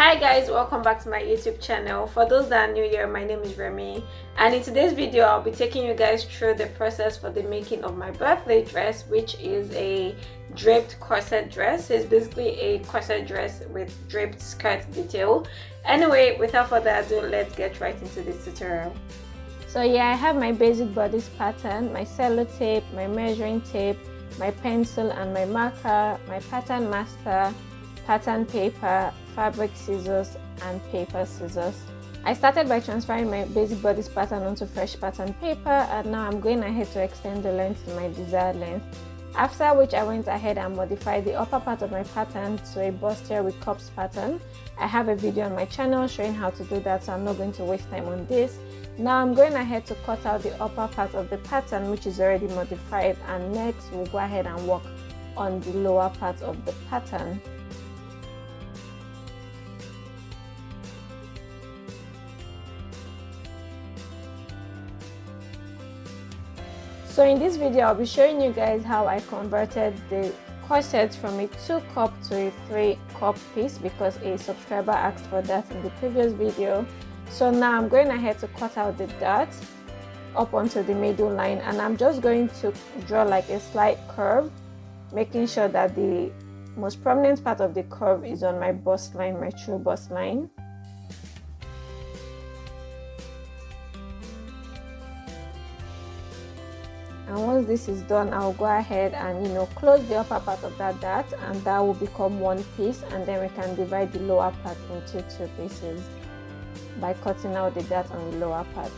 Hi guys, welcome back to my YouTube channel. For those that are new here, my name is Remi, and in today's video I'll be taking you guys through the process for the making of my birthday dress, which is a draped corset dress. It's basically a corset dress with draped skirt detail. Anyway, without further ado, let's get right into this tutorial. So yeah, I have my basic bodice pattern, my sellotape, my measuring tape, my pencil and my marker, my pattern master, pattern paper, fabric scissors and paper scissors. I started by transferring my basic bodice pattern onto fresh pattern paper, and now I'm going ahead to extend the length to my desired length. After which I went ahead and modified the upper part of my pattern to a bustier with cups pattern. I have a video on my channel showing how to do that, so I'm not going to waste time on this. Now I'm going ahead to cut out the upper part of the pattern, which is already modified, and next we'll go ahead and work on the lower part of the pattern. So in this video, I'll be showing you guys how I converted the corset from a 2-cup to a 3-cup piece because a subscriber asked for that in the previous video. So now I'm going ahead to cut out the dart up onto the middle line, and I'm just going to draw like a slight curve, making sure that the most prominent part of the curve is on my bust line, my true bust line. And once this is done, I'll go ahead and close the upper part of that dart, and that will become one piece, and then we can divide the lower part into 2 pieces by cutting out the dart on the lower part.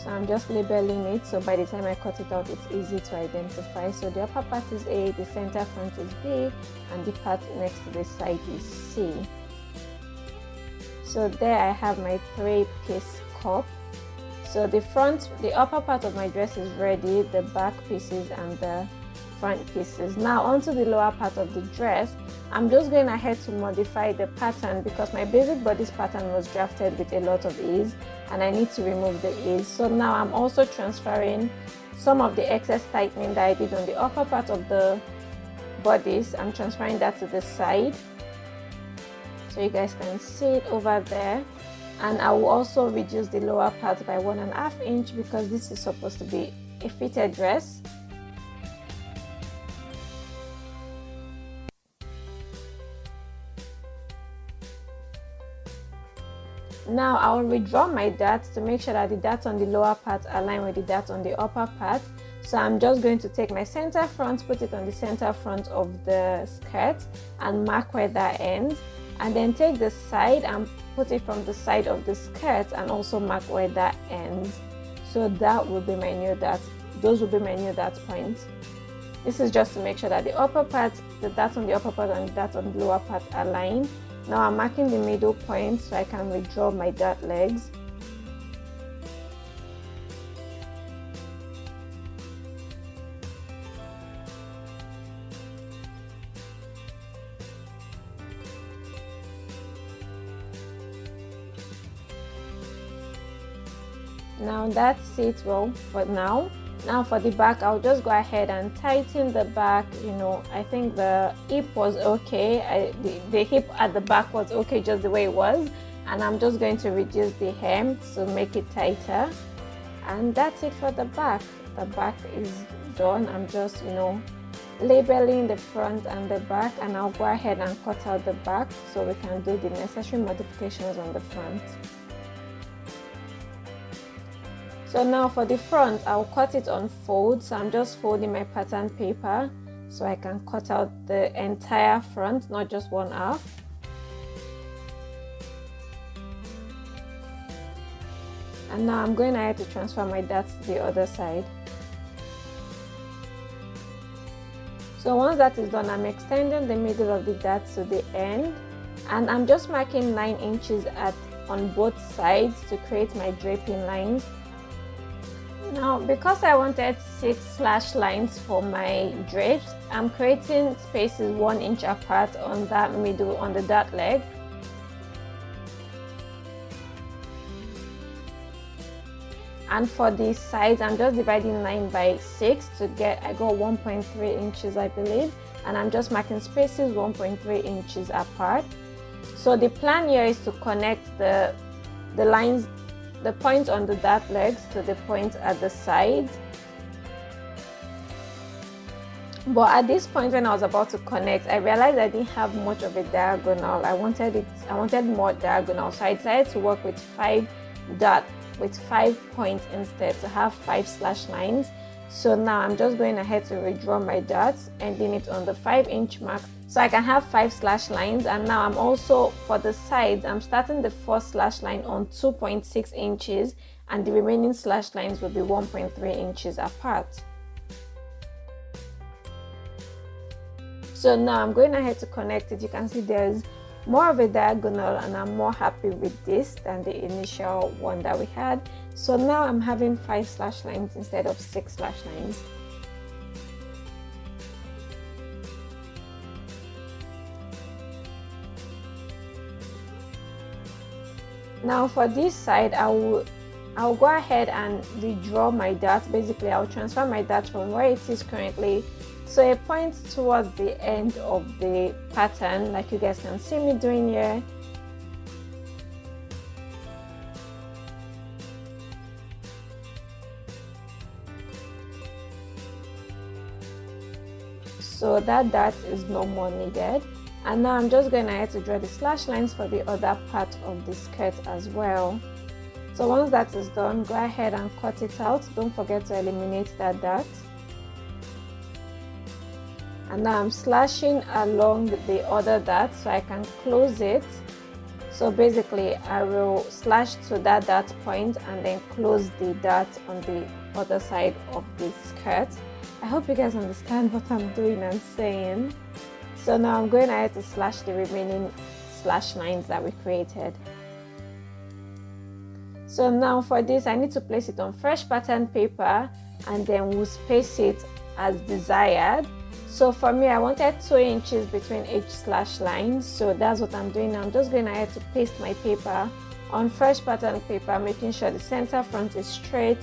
So I'm just labeling it, so by the time I cut it out it's easy to identify. So the upper part is A, the center front is B, and the part next to the side is C. So there I have my 3-piece cup. So the upper part of my dress is ready, the back pieces and the front pieces. Now onto the lower part of the dress. I'm just going ahead to modify the pattern because my basic bodice pattern was drafted with a lot of ease and I need to remove the ease. So now I'm also transferring some of the excess tightening that I did on the upper part of the bodice. I'm transferring that to the side, so you guys can see it over there. And I will also reduce the lower part by 1.5 inches because this is supposed to be a fitted dress. Now I will redraw my darts to make sure that the darts on the lower part align with the darts on the upper part. So I'm just going to take my center front, put it on the center front of the skirt and mark where that ends. And then take the side and put it from the side of the skirt and also mark where that ends. So that will be my new dart. Those will be my new dart points. This is just to make sure that the upper part, the dart on the upper part and the dart on the lower part align. Now I'm marking the middle point so I can redraw my dart legs. Now that's it well for now. Now for the back, I'll just go ahead and tighten the back. I think the hip was okay. The hip at the back was okay just the way it was, and I'm just going to reduce the hem to make it tighter. And that's it for the back. The back is done. I'm just labeling the front and the back, and I'll go ahead and cut out the back so we can do the necessary modifications on the front. So now for the front, I'll cut it on fold. So I'm just folding my pattern paper so I can cut out the entire front, not just one half. And now I'm going ahead to transfer my darts to the other side. So once that is done, I'm extending the middle of the dart to the end, and I'm just marking 9 inches on both sides to create my draping lines. Now because I wanted 6 slash lines for my drapes, I'm creating spaces 1 inch apart on that middle, on the dart leg. And for the sides, I'm just dividing 9 by 6 to get, I got 1.3 inches, I believe, and I'm just marking spaces 1.3 inches apart. So the plan here is to connect the lines, the points on the dart legs to the points at the sides. But at this point, when I was about to connect, I realized I didn't have much of a diagonal. I wanted more diagonal, so I decided to work with 5 points instead, to have 5 slash lines. So now I'm just going ahead to redraw my darts, ending it on the 5-inch mark, so I can have 5 slash lines. And now I'm also, for the sides, I'm starting the first slash line on 2.6 inches, and the remaining slash lines will be 1.3 inches apart. So now I'm going ahead to connect it. You can see there's more of a diagonal, and I'm more happy with this than the initial one that we had. So now I'm having 5 slash lines instead of 6 slash lines. Now for this side, I'll go ahead and redraw my dart. Basically, I'll transfer my dart from where it is currently to a point towards the end of the pattern, like you guys can see me doing here. So that dart is no more needed. And now I'm just going ahead to draw the slash lines for the other part of the skirt as well. So once that is done, go ahead and cut it out. Don't forget to eliminate that dart. And now I'm slashing along the other dart so I can close it. So basically I will slash to that dart point and then close the dart on the other side of the skirt. I hope you guys understand what I'm doing and saying. So now I'm going ahead to slash the remaining slash lines that we created. So now for this, I need to place it on fresh pattern paper, and then we'll space it as desired. So for me, I wanted 2 inches between each slash line, so that's what I'm doing now. I'm just going ahead to paste my paper on fresh pattern paper, making sure the center front is straight,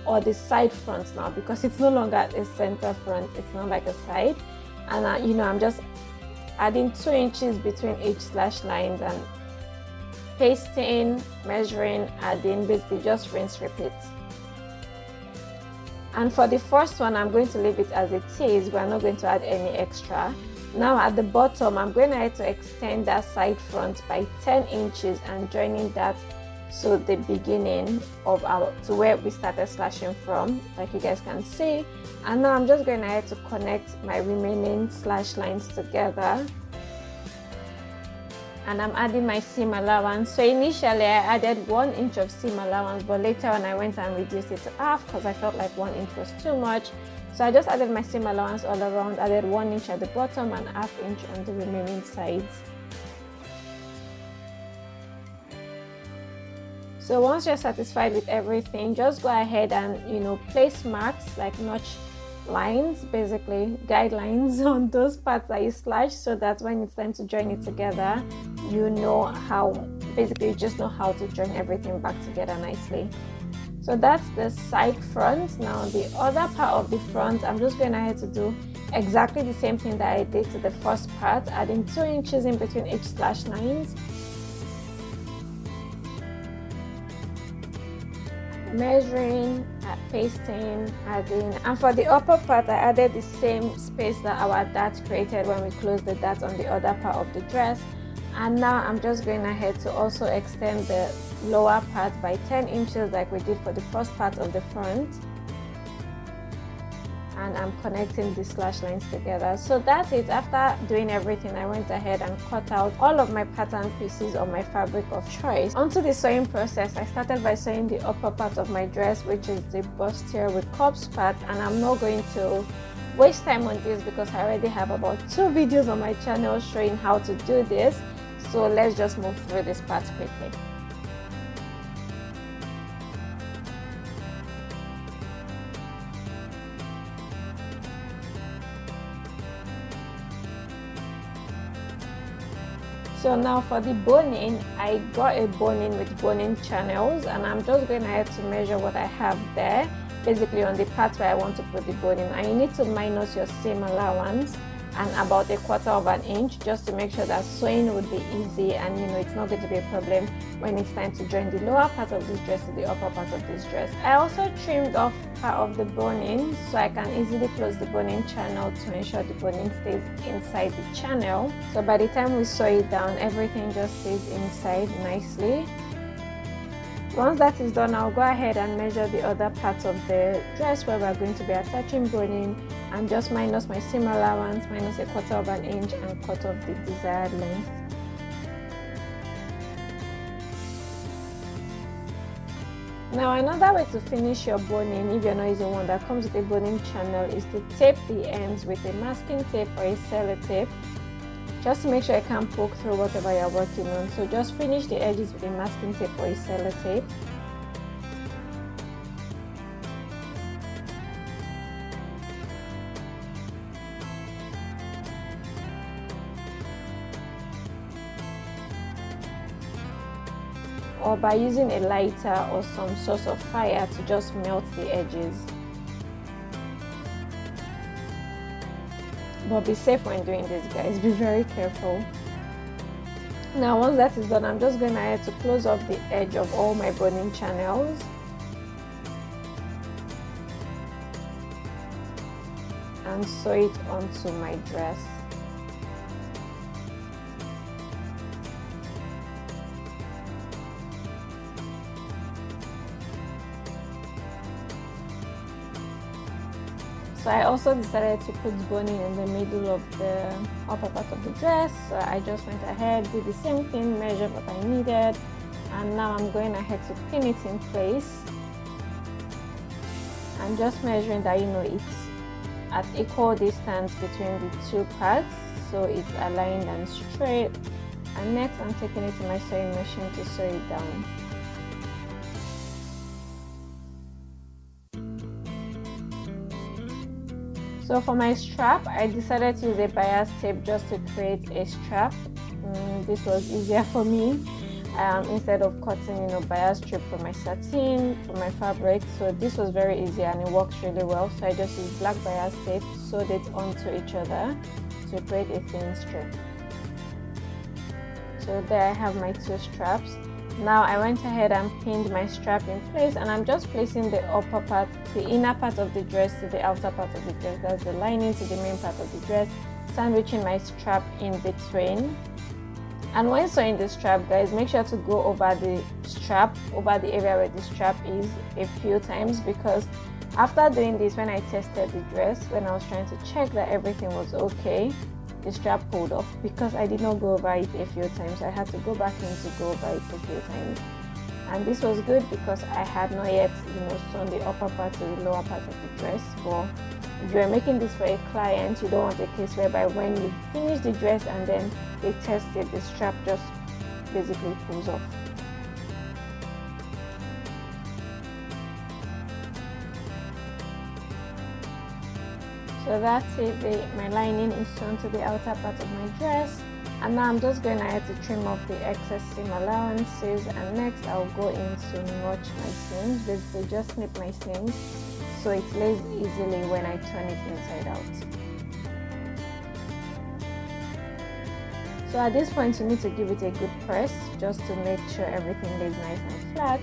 or the side front now, because it's no longer a center front, it's not like a side. And I'm just adding 2 inches between each slash lines and pasting, measuring, adding, basically just rinse, repeat. And for the first one, I'm going to leave it as it is. We're not going to add any extra. Now at the bottom, I'm going ahead to extend that side front by 10 inches and joining that to the beginning of to where we started slashing from, like you guys can see. And now I'm just going ahead to connect my remaining slash lines together. And I'm adding my seam allowance. So initially I added 1 inch of seam allowance, but later on I went and reduced it to half because I felt like 1 inch was too much. So I just added my seam allowance all around, added 1 inch at the bottom and ½ inch on the remaining sides. So once you're satisfied with everything, just go ahead and place marks, like notch lines, basically guidelines on those parts that you slash, so that when it's time to join it together, you just know how to join everything back together nicely. So that's the side front. Now the other part of the front, I'm just going ahead to do exactly the same thing that I did to the first part, adding 2 inches in between each slash lines, measuring, pasting, adding. And for the upper part, I added the same space that our dart created when we closed the dart on the other part of the dress. And now I'm just going ahead to also extend the lower part by 10 inches like we did for the first part of the front. And I'm connecting the slash lines together. So that's it. After doing everything, I went ahead and cut out all of my pattern pieces on my fabric of choice. Onto the sewing process, I started by sewing the upper part of my dress, which is the bustier with cups part, and I'm not going to waste time on this because I already have about 2 videos on my channel showing how to do this. So let's just move through this part quickly. So now for the boning, I got a boning with boning channels, and I'm just going ahead to measure what I have there, basically on the part where I want to put the boning. And you need to minus your seam allowance and about 1/4 inch, just to make sure that sewing would be easy, and it's not going to be a problem when it's time to join the lower part of this dress to the upper part of this dress. I also trimmed off part of the boning so I can easily close the boning channel to ensure the boning stays inside the channel. So by the time we sew it down, everything just stays inside nicely. Once that is done, I'll go ahead and measure the other parts of the dress where we're going to be attaching boning, and just minus my seam allowance, minus 1/4 inch, and cut off the desired length. Now another way to finish your boning, if you're not using one that comes with a boning channel, is to tape the ends with a masking tape or a sellotape, just to make sure it can't poke through whatever you're working on. So just finish the edges with a masking tape or a sellotape. Or by using a lighter or some source of fire to just melt the edges. But be safe when doing this, guys. Be very careful. Now once that is done, I'm just going ahead to close off the edge of all my boning channels. And sew it onto my dress. So I also decided to put boning in the middle of the upper part of the dress. So I just went ahead, did the same thing, measured what I needed, and now I'm going ahead to pin it in place. I'm just measuring that it's at equal distance between the two parts, so it's aligned and straight. And next I'm taking it to my sewing machine to sew it down. So for my strap, I decided to use a bias tape just to create a strap. This was easier for me instead of cutting bias strip for my satin, for my fabric. So this was very easy and it works really well. So I just used black bias tape, sewed it onto each other to create a thin strip. So there I have my two straps. Now I went ahead and pinned my strap in place, and I'm just placing the upper part, the inner part of the dress to the outer part of the dress. That's the lining to the main part of the dress, sandwiching my strap in between. And when sewing the strap, guys, make sure to go over the strap, over the area where the strap is, a few times, because after doing this, when I tested the dress, when I was trying to check that everything was okay, the strap pulled off because I did not go over it a few times. I had to go back in to go over it a few times. And this was good because I had not yet sewn the upper part to the lower part of the dress. But if you're making this for a client, you don't want a case whereby when you finish the dress and then they test it, the strap just basically pulls off. So that's it, my lining is sewn to the outer part of my dress, and now I'm just going ahead to trim off the excess seam allowances, and next I'll go in to notch my seams, basically just snip my seams so it lays easily when I turn it inside out. So at this point you need to give it a good press just to make sure everything lays nice and flat.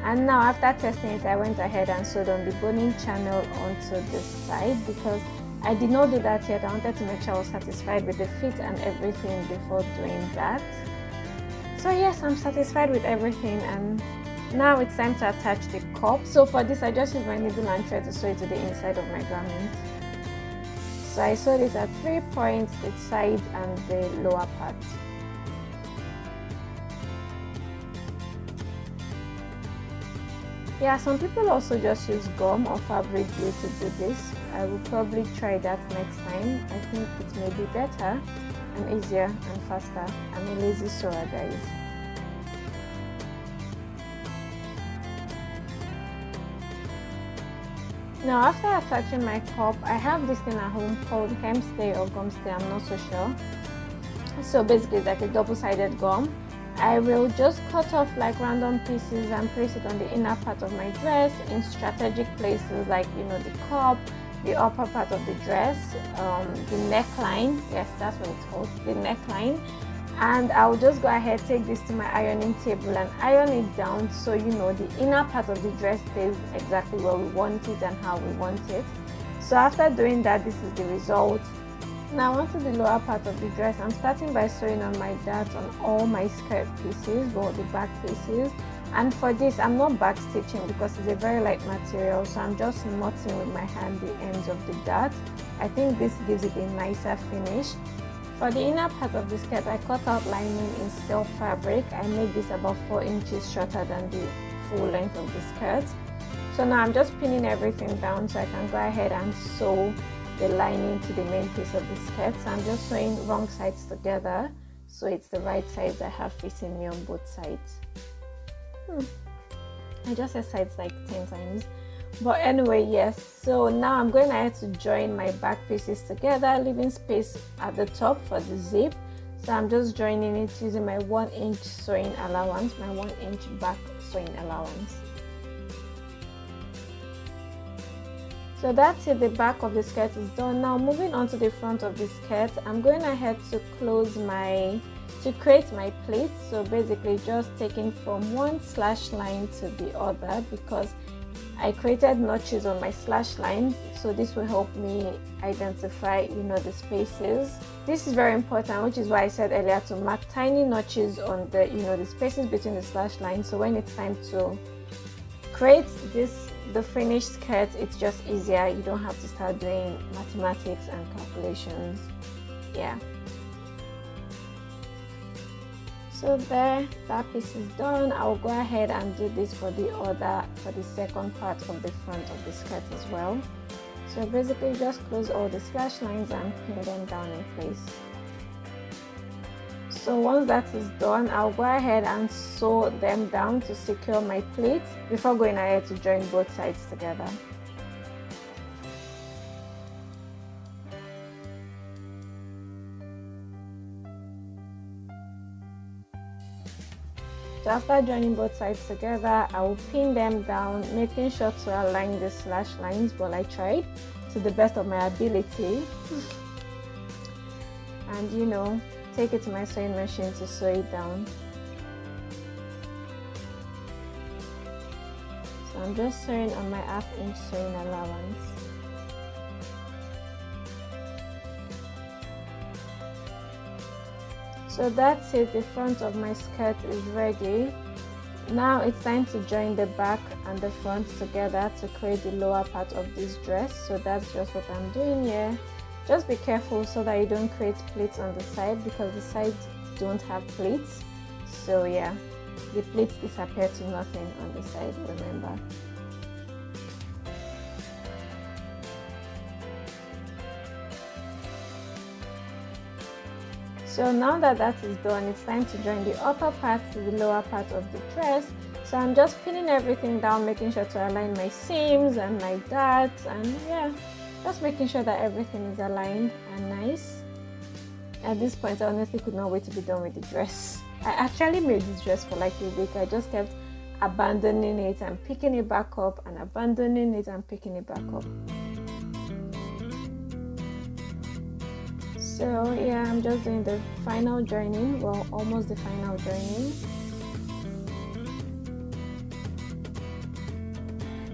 And now after testing it, I went ahead and sewed on the boning channel onto the side because I did not do that yet. I wanted to make sure I was satisfied with the fit and everything before doing that. So yes, I'm satisfied with everything, and now it's time to attach the cup. So for this, I just used my needle and thread to sew it to the inside of my garment. So I sewed it at 3 points, the sides and the lower part. Yeah, some people also just use gum or fabric glue to do this. I will probably try that next time. I think it may be better and easier and faster. I'm a lazy sewer, guys. Now after attaching my cup, I have this thing at home called hemstay or gum stay, I'm not so sure. So basically it's like a double-sided gum. I will just cut off like random pieces and place it on the inner part of my dress in strategic places, like, you know, the cup, the upper part of the dress, the neckline. Yes, that's what it's called, the neckline. And I'll just go ahead, take this to my ironing table and iron it down, so you know the inner part of the dress stays exactly where we want it and how we want it. So after doing that, this is the result. Now onto the lower part of the dress, I'm starting by sewing on my darts on all my skirt pieces, well, the back pieces. And for this, I'm not back stitching because it's a very light material, so I'm just knotting with my hand the ends of the dart. I think this gives it a nicer finish. For the inner part of the skirt, I cut out lining in silk fabric. I made this about 4 inches shorter than the full length of the skirt. So now I'm just pinning everything down so I can go ahead and sew the lining to the main piece of the skirt. So I'm just sewing wrong sides together, so it's the right sides I have facing me on both sides. I just said sides like 10 times. But anyway, yes, so now I'm going ahead to join my back pieces together, leaving space at the top for the zip. So I'm just joining it using my 1 inch sewing allowance, my 1 inch back sewing allowance. So that's it, the back of the skirt is done. Now moving on to the front of the skirt, I'm going ahead to create my pleats. So basically just taking from one slash line to the other, because I created notches on my slash lines, so this will help me identify, you know, the spaces. This is very important, which is why I said earlier to mark tiny notches on the, you know, the spaces between the slash lines, so when it's time to create the finished skirt, it's just easier. You don't have to start doing mathematics and calculations. Yeah. So there, that piece is done. I'll go ahead and do this for the second part of the front of the skirt as well. So basically just close all the slash lines and pin them down in place. So once that is done, I'll go ahead and sew them down to secure my pleats before going ahead to join both sides together. So after joining both sides together, I will pin them down, making sure to align the slash lines, but I tried to the best of my ability. And you know, take it to my sewing machine to sew it down. So I'm just sewing on my 1/2 inch sewing allowance. So that's it, the front of my skirt is ready. Now it's time to join the back and the front together to create the lower part of this dress. So that's just what I'm doing here. Just be careful so that you don't create pleats on the side, because the sides don't have pleats. So yeah, the pleats disappear to nothing on the side, remember. So now that that is done, it's time to join the upper part to the lower part of the dress. So I'm just pinning everything down, making sure to align my seams and my darts, and yeah, just making sure that everything is aligned and nice. At this point, I honestly could not wait to be done with the dress. I actually made this dress for like a week. I just kept abandoning it and picking it back up and abandoning it and picking it back up. So yeah, I'm just doing the final joining, well, almost the final joining.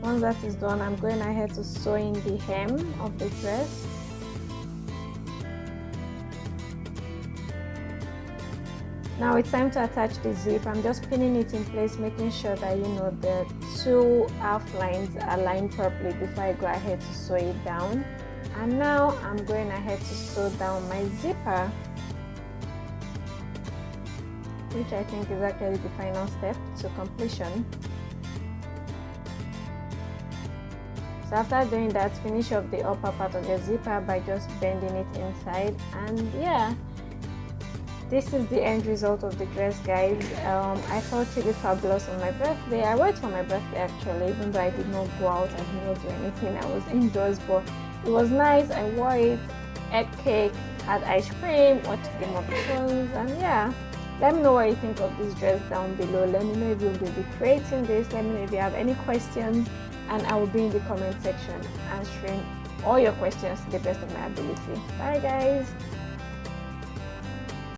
Once that is done, I'm going ahead to sew in the hem of the dress. Now it's time to attach the zip. I'm just pinning it in place, making sure that, you know, the two half lines are aligned properly before I go ahead to sew it down. And now I'm going ahead to sew down my zipper, which I think is actually the final step to completion. So after doing that, finish off the upper part of your zipper by just bending it inside, and yeah, this is the end result of the dress, guys. I felt really fabulous on my birthday. I wore it for my birthday actually, even though I did not go out, I did not do anything, I was indoors, but it was nice. I wore it, ate cake, add ice cream or chicken muffins. And yeah, let me know what you think of this dress down below. Let me know if you'll be creating this. Let me know if you have any questions, and I will be in the comment section answering all your questions to the best of my ability. Bye guys.